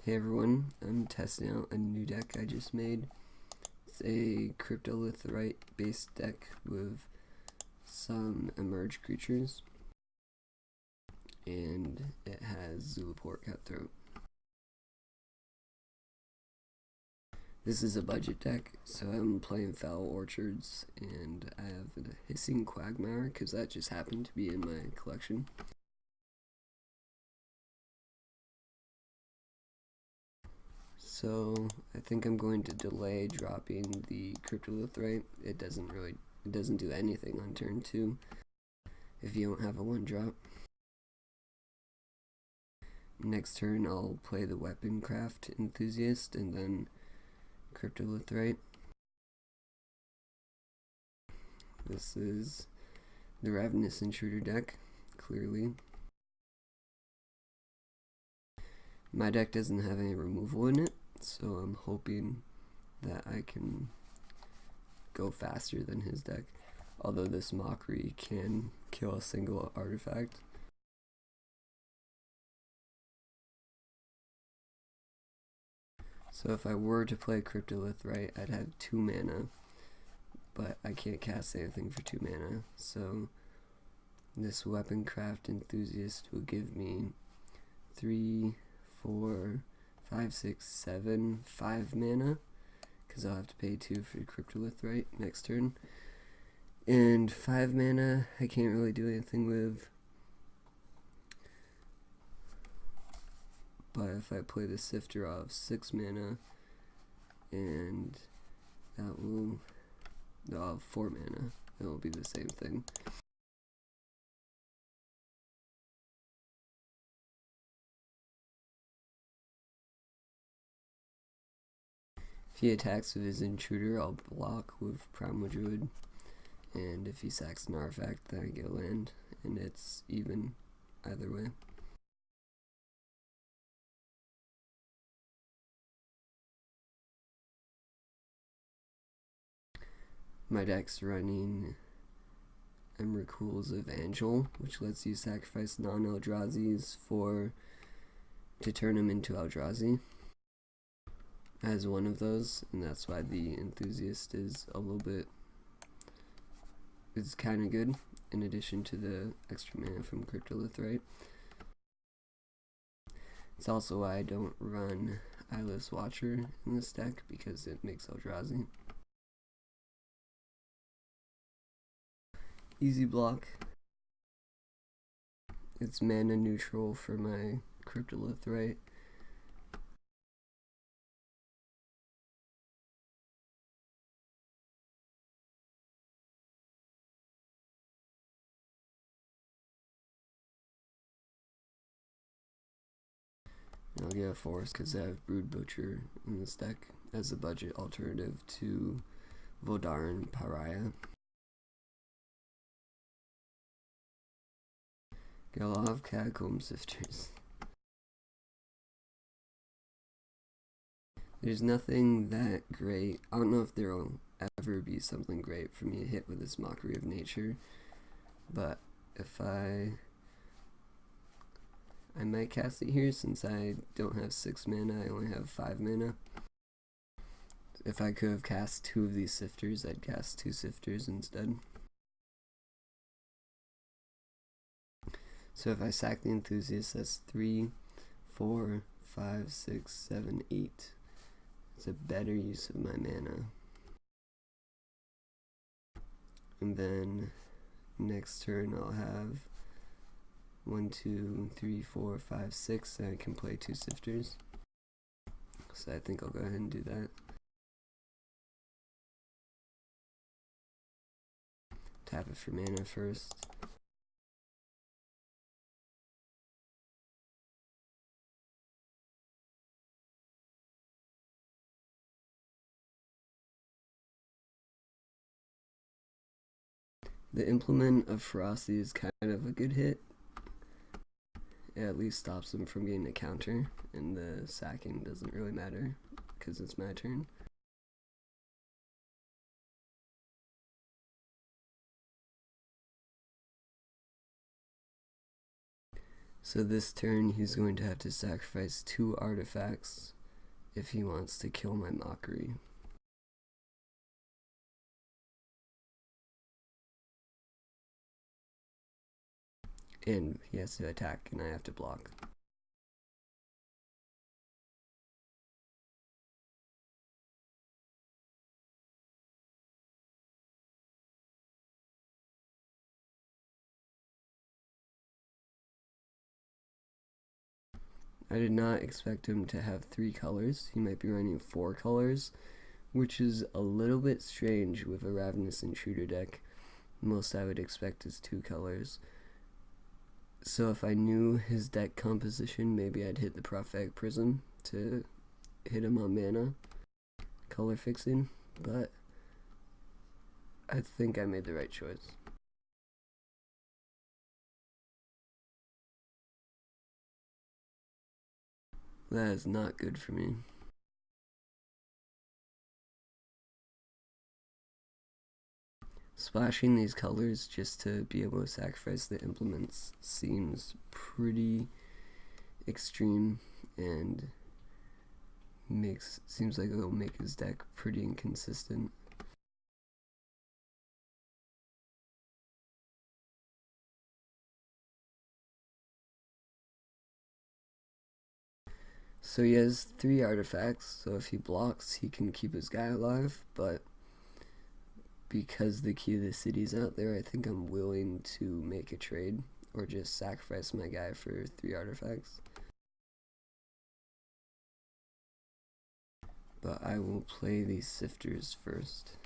Hey everyone, I'm testing out a new deck I just made. It's a Cryptolith Rite based deck with some emerge creatures, and it has Zulaport Cutthroat. This is a budget deck, so I'm playing Foul Orchards, and I have a Hissing Quagmire because that just happened to be in my collection. So I think I'm going to delay dropping the Cryptolith Rite. It doesn't do anything on turn 2 if you don't have a 1-drop. Next turn I'll play the Weaponcraft Enthusiast and then Cryptolith Rite. This is the Ravenous Intruder deck, clearly. My deck doesn't have any removal in it, so I'm hoping that I can go faster than his deck, although this Mockery can kill a single artifact. So if I were to play Cryptolith Rite, I'd have 2 mana, but I can't cast anything for 2 mana, so this Weaponcraft Enthusiast will give me 3, 4, 5, 6, 7, 5 mana, because I'll have to pay 2 for Cryptolith Rite next turn. And 5 mana I can't really do anything with. But if I play the Sifter, I'll have 6 mana, and I'll have 4 mana. That will be the same thing. If he attacks with his Intruder, I'll block with Primal Druid, and if he sacks an artifact, then I get a land, and it's even either way. My deck's running Emrakul's Evangel, which lets you sacrifice non-Eldrazi's to turn them into Eldrazi. As one of those, and that's why the Enthusiast is kind of good, in addition to the extra mana from Cryptolith Rite. It's also why I don't run Eyeless Watcher in this deck, because it makes Eldrazi. Easy block. It's mana neutral for my Cryptolith Rite. I'll get a forest because I have Brood Butcher in this deck as a budget alternative to Voldaren Pariah. Get a lot of Catacomb Sifters. There's nothing that great. I don't know if there will ever be something great for me to hit with this Mockery of Nature, but if I might cast it here since I don't have 6 mana, I only have 5 mana. If I could have cast 2 of these Sifters, I'd cast 2 Sifters instead. So if I sack the Enthusiast, that's 3, 4, 5, 6, 7, 8. It's a better use of my mana. And then next turn I'll have 1, 2, 3, 4, 5, 6, and I can play 2 Sifters. So I think I'll go ahead and do that. Tap it for mana first. The Implement of Ferocity is kind of a good hit. It at least stops them from getting a counter, and the sacking doesn't really matter because it's my turn. So this turn he's going to have to sacrifice 2 artifacts if he wants to kill my Mockery. And he has to attack and I have to block. I did not expect him to have 3 colors. He might be running 4 colors, which is a little bit strange with a Ravenous Intruder deck. Most I would expect is 2 colors. So if I knew his deck composition, maybe I'd hit the Prophetic Prism to hit him on mana, color fixing, but I think I made the right choice. That is not good for me. Splashing these colors just to be able to sacrifice the implements seems pretty extreme and seems like it'll make his deck pretty inconsistent. So he has 3 artifacts, so if he blocks he can keep his guy alive, but because the Key to the City's out there, I think I'm willing to make a trade or just sacrifice my guy for 3 artifacts. But I will play these Sifters first.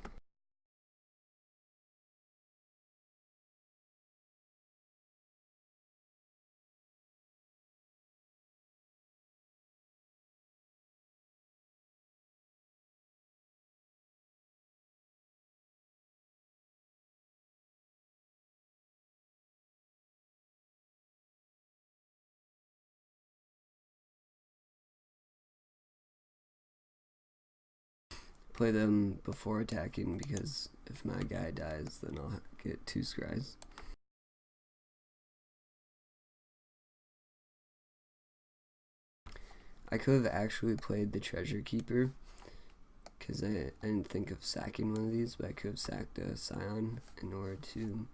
Play them before attacking because if my guy dies then I'll get 2 scries. I could have actually played the Treasure Keeper because I didn't think of sacking one of these, but I could have sacked a Scion in order to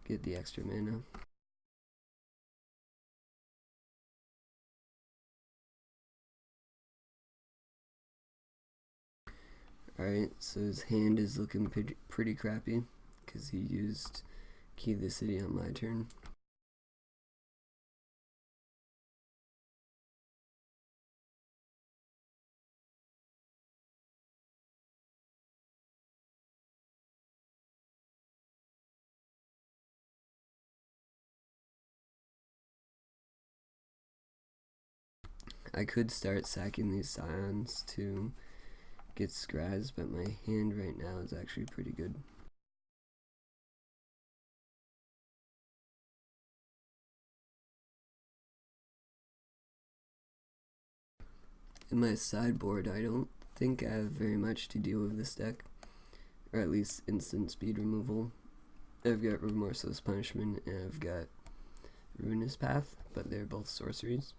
get the extra mana. Alright, so his hand is looking pretty crappy because he used Key to the City on my turn. I could start sacking these Scions to get scries, but my hand right now is actually pretty good. In my sideboard, I don't think I have very much to deal with this deck, or at least instant speed removal. I've got Remorseless Punishment and I've got Ruinous Path, but they're both sorceries.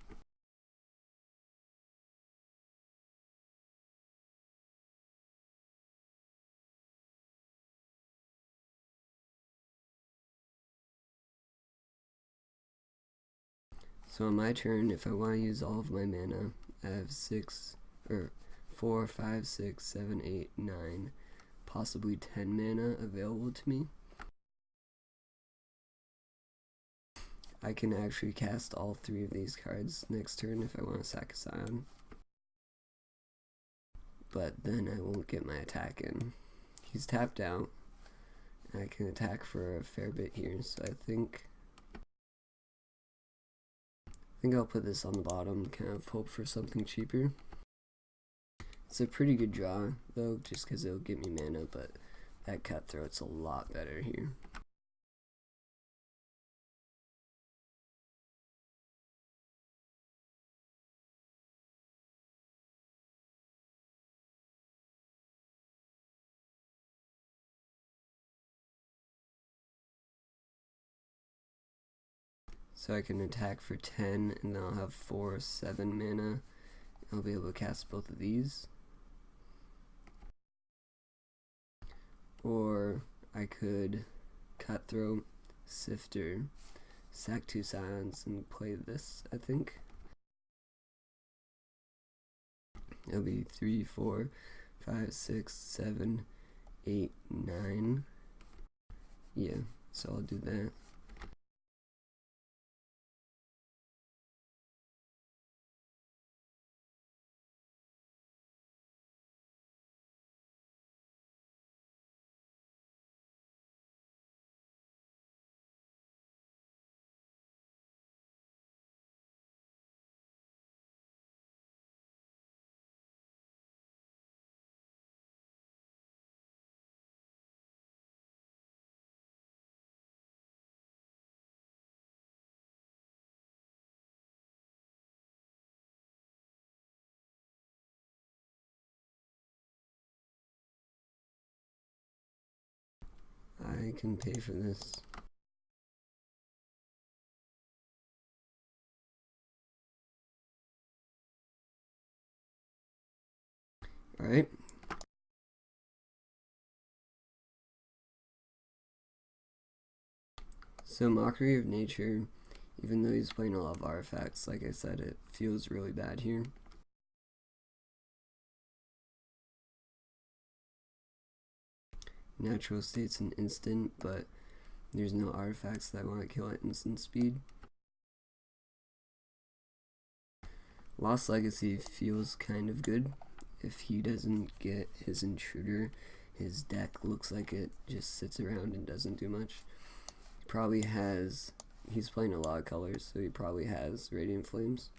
So on my turn, if I want to use all of my mana, I have 4, 5, 6, 7, 8, 9, possibly 10 mana available to me. I can actually cast all 3 of these cards next turn if I want to sack a Scion. But then I won't get my attack in. He's tapped out, and I can attack for a fair bit here, so I think I'll put this on the bottom, kind of hope for something cheaper. It's a pretty good draw, though, just because it'll get me mana, but that Cutthroat's a lot better here. So I can attack for 10 and then I'll have 4, 7 mana. I'll be able to cast both of these. Or I could Cutthroat, Sifter, sack 2 Scions and play this, I think. It'll be 3, 4, 5, 6, 7, 8, 9. Yeah, so I'll do that. I can pay for this. Alright. So Mockery of Nature, even though he's playing a lot of artifacts, like I said, it feels really bad here. Natural State's an instant, but there's no artifacts that I want to kill at instant speed. Lost Legacy feels kind of good. If he doesn't get his Intruder, his deck looks like it just sits around and doesn't do much. He probably has, he's playing a lot of colors, so he probably has Radiant Flames.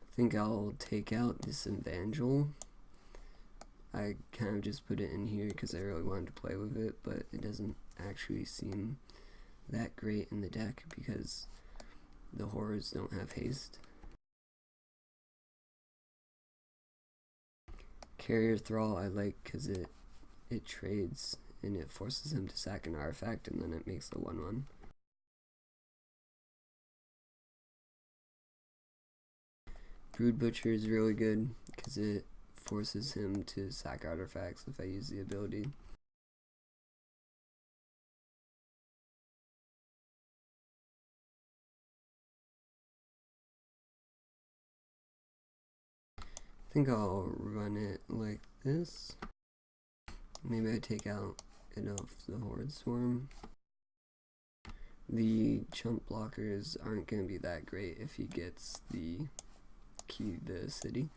I think I'll take out this Evangel. I kind of just put it in here because I really wanted to play with it, but it doesn't actually seem that great in the deck because the horrors don't have haste. Carrier Thrall I like because it trades and it forces him to sack an artifact and then it makes a 1/1. Brood Butcher is really good because it forces him to sack artifacts if I use the ability. I think I'll run it like this. Maybe I take out it off the Horde Swarm. The chump blockers aren't going to be that great if he gets the Key to the City,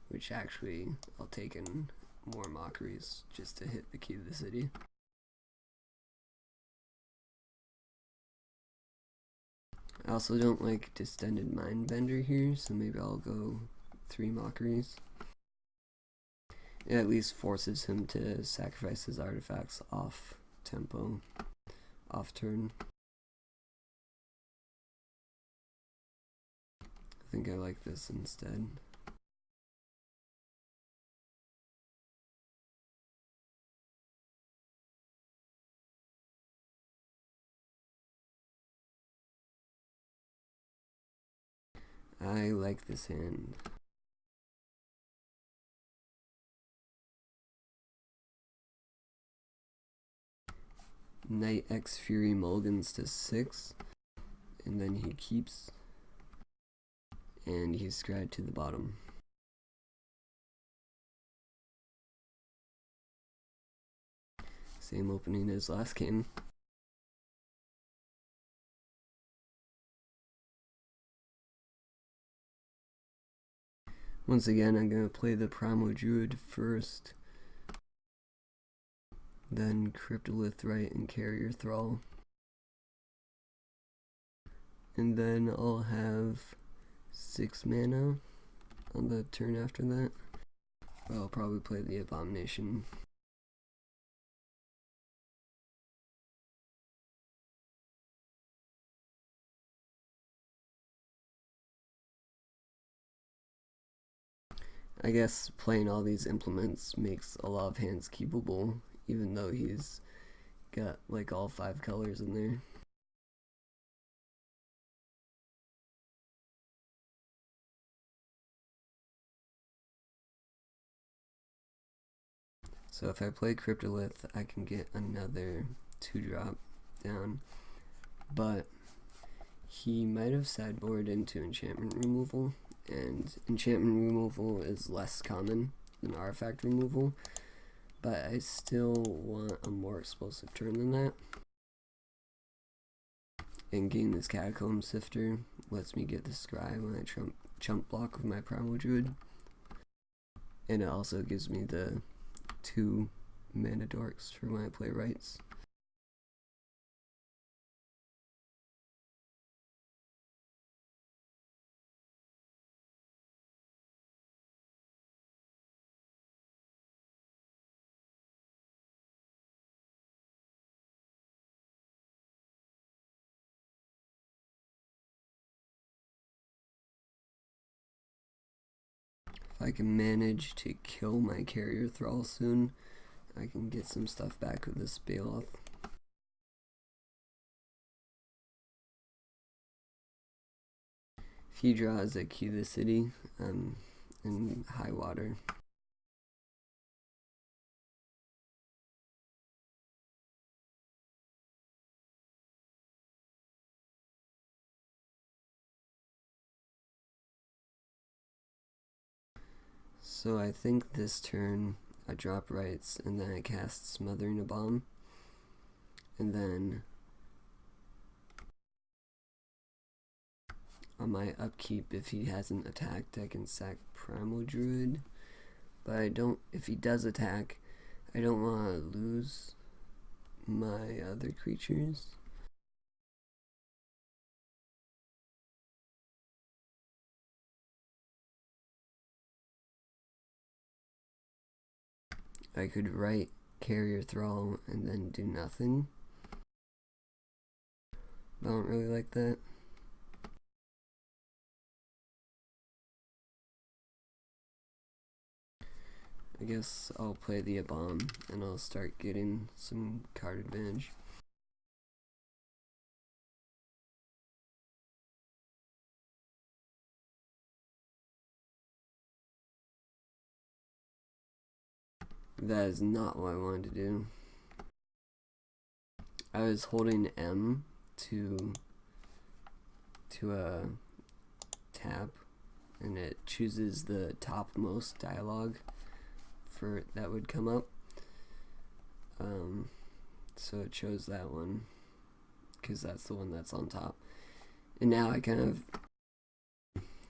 which actually I'll take in more Mockeries just to hit the Key to the City. I also don't like Distended Mindbender here, so maybe I'll go 3 Mockeries. It at least forces him to sacrifice his artifacts off tempo, off turn. I think I like this instead. I like this hand. Knight X Fury mulligans to 6, and then he keeps, and he's scryed to the bottom. Same opening as last game. Once again, I'm going to play the Primal Druid first, then Cryptolith Rite and Carrier Thrall. And then I'll have 6 mana on the turn after that. I'll probably play the Abomination. I guess playing all these implements makes a lot of hands keepable, even though he's got like all 5 colors in there. So if I play Cryptolith, I can get another 2-drop down, but he might have sideboarded into enchantment removal, and enchantment removal is less common than artifact removal, but I still want a more explosive turn than that. And getting this Catacomb Sifter lets me get the Scry when I chump block with my Primal Druid, and it also gives me the 2 mana dorks for when I play Rites. If I can manage to kill my Carrier Thrall soon, I can get some stuff back with this Baloth. If he draws a Key to the City, I'm in high water. So I think this turn I drop Rites and then I cast Smothering a Bomb, and then on my upkeep, if he hasn't attacked, I can sack Primal Druid, but I don't, if he does attack, I don't want to lose my other creatures. I could write Carrier Thrall and then do nothing. I don't really like that. I guess I'll play the Bomb and I'll start getting some card advantage. That is not what I wanted to do. I was holding M to tap, and it chooses the topmost dialogue for that would come up. So it chose that one because that's the one that's on top. And now I kind of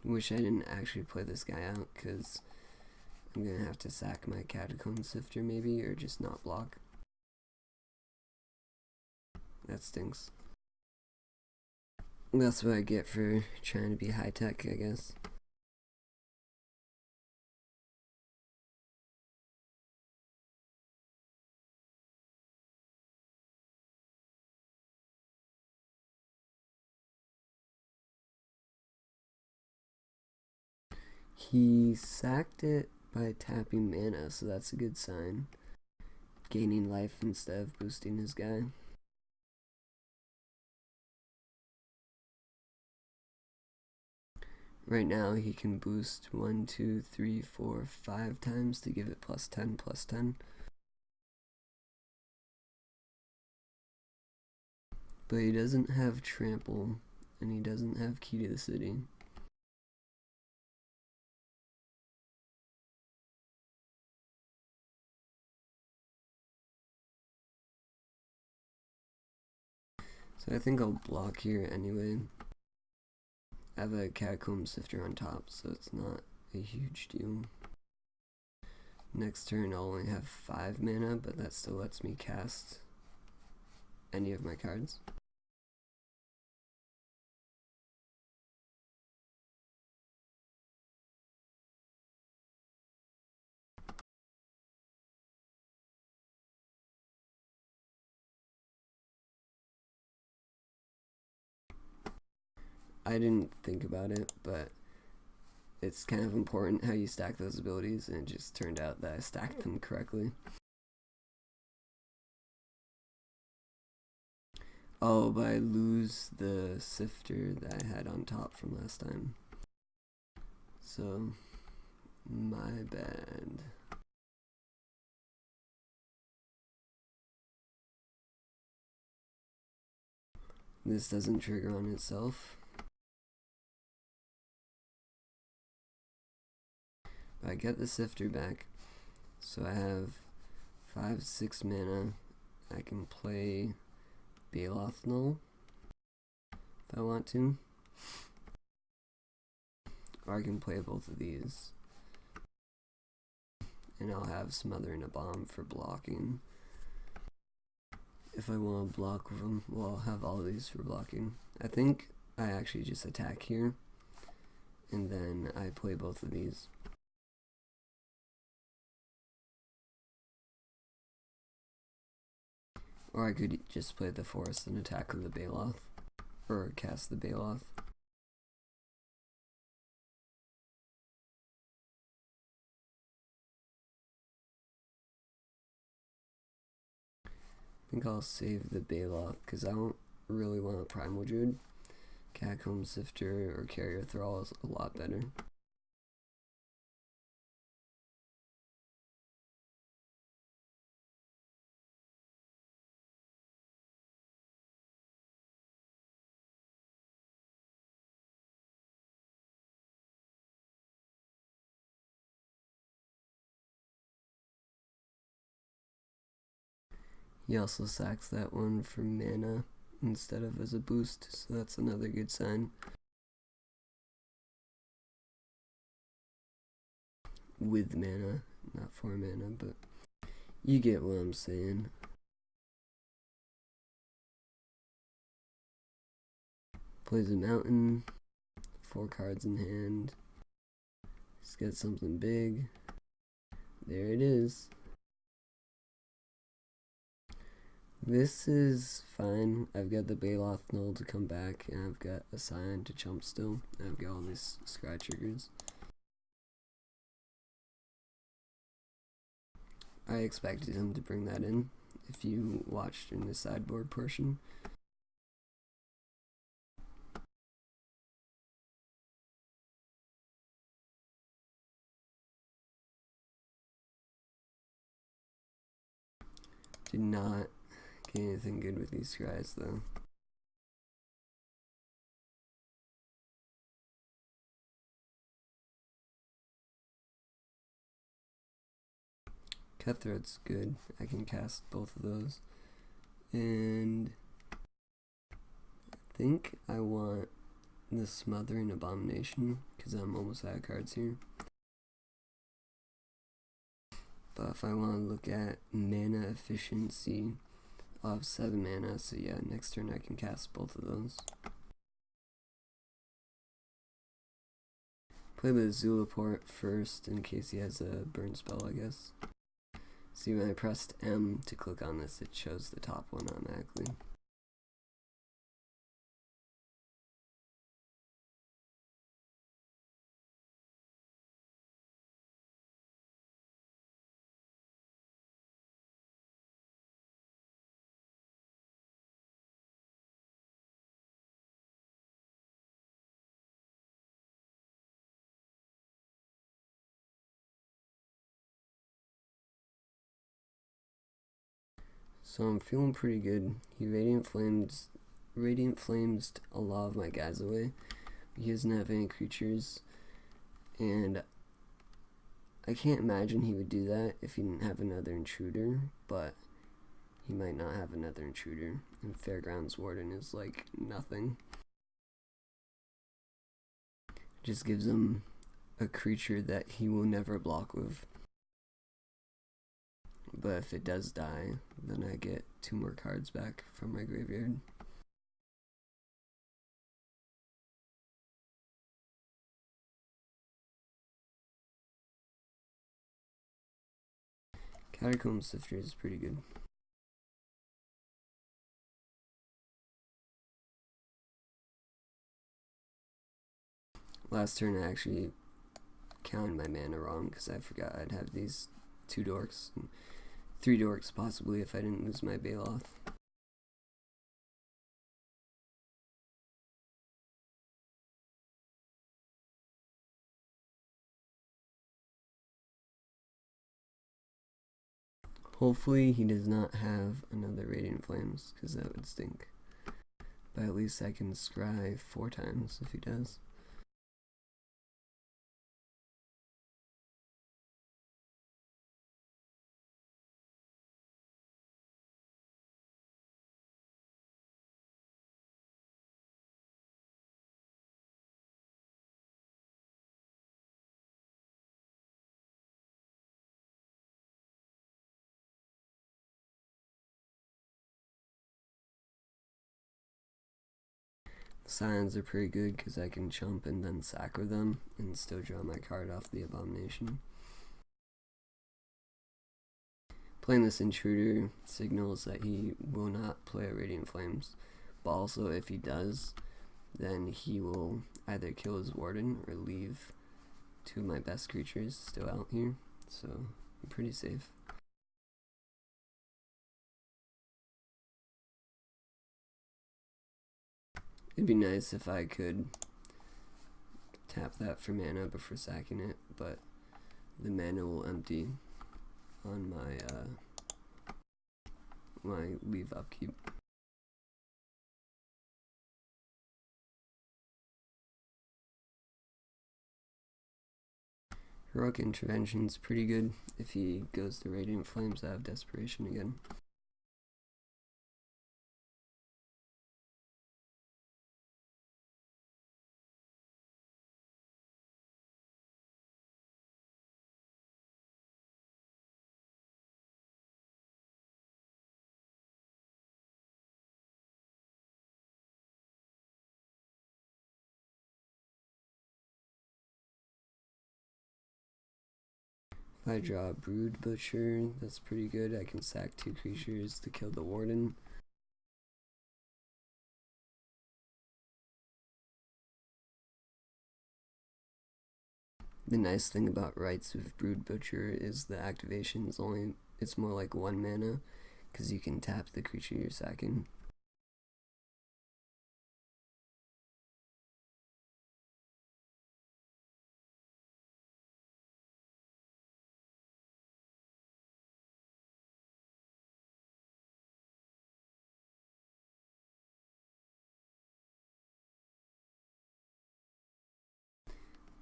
wish I didn't actually play this guy out, because I'm gonna have to sack my Catacomb Sifter maybe, or just not block. That stinks. That's what I get for trying to be high tech, I guess. He sacked it by tapping mana, so that's a good sign. Gaining life instead of boosting his guy. Right now he can boost 1, 2, 3, 4, 5 times to give it +10, +10. But he doesn't have Trample, and he doesn't have Key to the City. So I think I'll block here anyway. I have a Catacomb Sifter on top, so it's not a huge deal. Next turn I'll only have 5 mana, but that still lets me cast any of my cards. I didn't think about it, but it's kind of important how you stack those abilities, and it just turned out that I stacked them correctly. Oh, but I lose the sifter that I had on top from last time. So, my bad. This doesn't trigger on itself. But I get the sifter back. So I have 5-6 mana. I can play Baloth Null if I want to. Or I can play both of these. And I'll have Smothering a Bomb for blocking. If I want to block with them, well, I'll have all of these for blocking. I think I actually just attack here. And then I play both of these. Or I could just play the forest and attack with the Baloth. Or cast the Baloth. I think I'll save the Baloth because I don't really want a Primal Druid. Catacomb Sifter or Carrier Thrall is a lot better. He also sacks that one for mana instead of as a boost, so that's another good sign. With mana, not for mana, but you get what I'm saying. Plays a mountain, 4 cards in hand. He's got something big. There it is. This is fine. I've got the Baloth Null to come back, and I've got a Scion to chump still. And I've got all these scry triggers. I expected him to bring that in, if you watched in the sideboard portion. Did not get anything good with these guys though. Cutthroat's good. I can cast both of those. And I think I want the Smothering Abomination because I'm almost out of cards here. But if I want to look at mana efficiency, I'll have 7 mana, so yeah, next turn I can cast both of those. Play the Zulaport first in case he has a burn spell, I guess. See, when I pressed M to click on this, it shows the top one automatically. So I'm feeling pretty good. He Radiant Flames a lot of my guys away. He doesn't have any creatures, and I can't imagine he would do that if he didn't have another intruder, but he might not have another intruder, and Fairgrounds Warden is like nothing. Just gives him a creature that he will never block with. But if it does die, then I get 2 more cards back from my graveyard. Catacomb Sifter is pretty good. Last turn I actually counted my mana wrong because I forgot I'd have these 2 dorks. 3 dorks possibly if I didn't lose my Baloth. Hopefully he does not have another Radiant Flames, because that would stink. But at least I can scry 4 times if he does. Signs are pretty good because I can chump and then sacre them and still draw my card off the Abomination. Playing this Intruder signals that he will not play a Radiant Flames, but also if he does, then he will either kill his Warden or leave 2 of my best creatures still out here, so I'm pretty safe. It'd be nice if I could tap that for mana before sacking it, but the mana will empty on my leave upkeep. Heroic Intervention's pretty good. If he goes to Radiant Flames, I have Desperation again. If I draw a Brood Butcher, that's pretty good. I can sack 2 creatures to kill the Warden. The nice thing about Rites with Brood Butcher is the activation is it's more like 1 mana, because you can tap the creature you're sacking.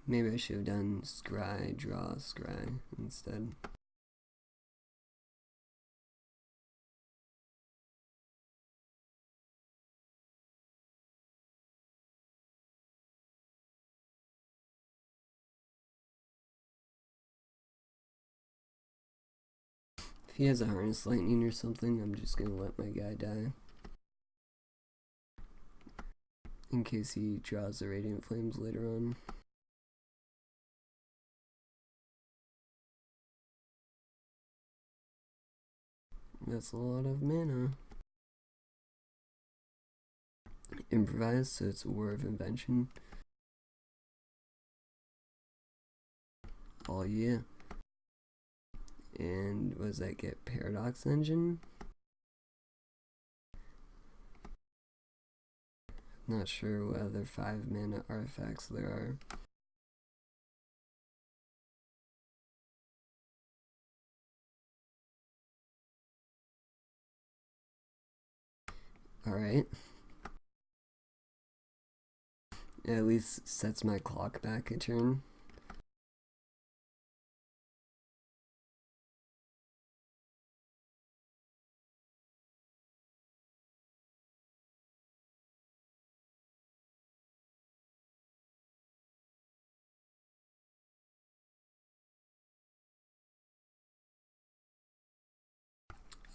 Maybe I should have done scry, draw, scry instead. If he has a Harness Lightning or something, I'm just gonna let my guy die. In case he draws the Radiant Flames later on. That's a lot of mana. Improvise, so it's a War of Invention. Oh yeah. And what does that get? Paradox Engine? Not sure what other 5 mana artifacts there are. Alright. It at least sets my clock back a turn.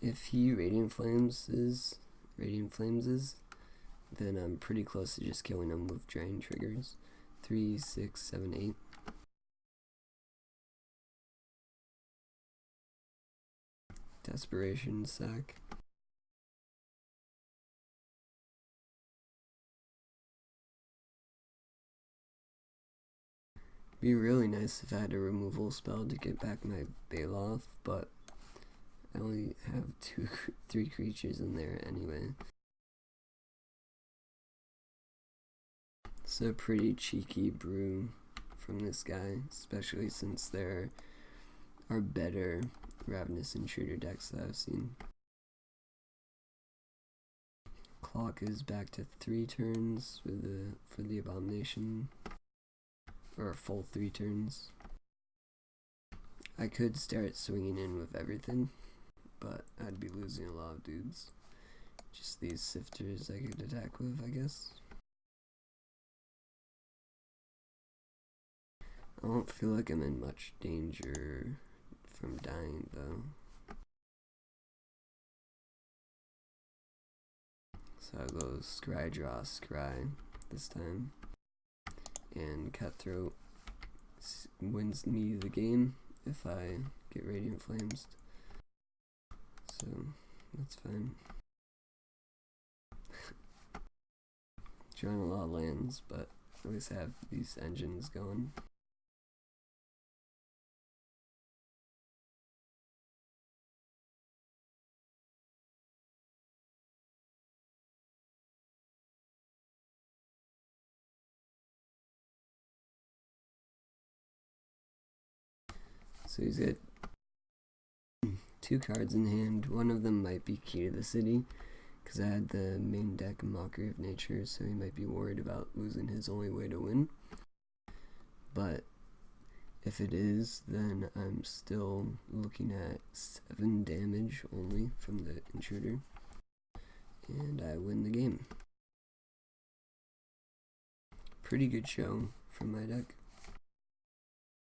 If he Radiant Flameses, then I'm pretty close to just killing him with Drain triggers. 3, 6, 7, 8. Desperation sack. Be really nice if I had a removal spell to get back my Baloth, but I only have 3 creatures in there anyway. So pretty cheeky brew from this guy, especially since there are better Ravenous Intruder decks that I've seen. Clock is back to 3 turns for the Abomination, or a full 3 turns. I could start swinging in with everything, but I'd be losing a lot of dudes. Just these sifters I could attack with, I guess. I don't feel like I'm in much danger from dying though. So I'll go Scry Draw Scry this time. And Cutthroat wins me the game if I get Radiant Flames. So that's fine. Drawing a lot of lands, but at least I have these engines going. So he's got 2 cards in hand. One of them might be Key to the City, because I had the main deck Mockery of Nature, so he might be worried about losing his only way to win. But if it is, then I'm still looking at 7 damage only from the Intruder, and I win the game. Pretty good show from my deck.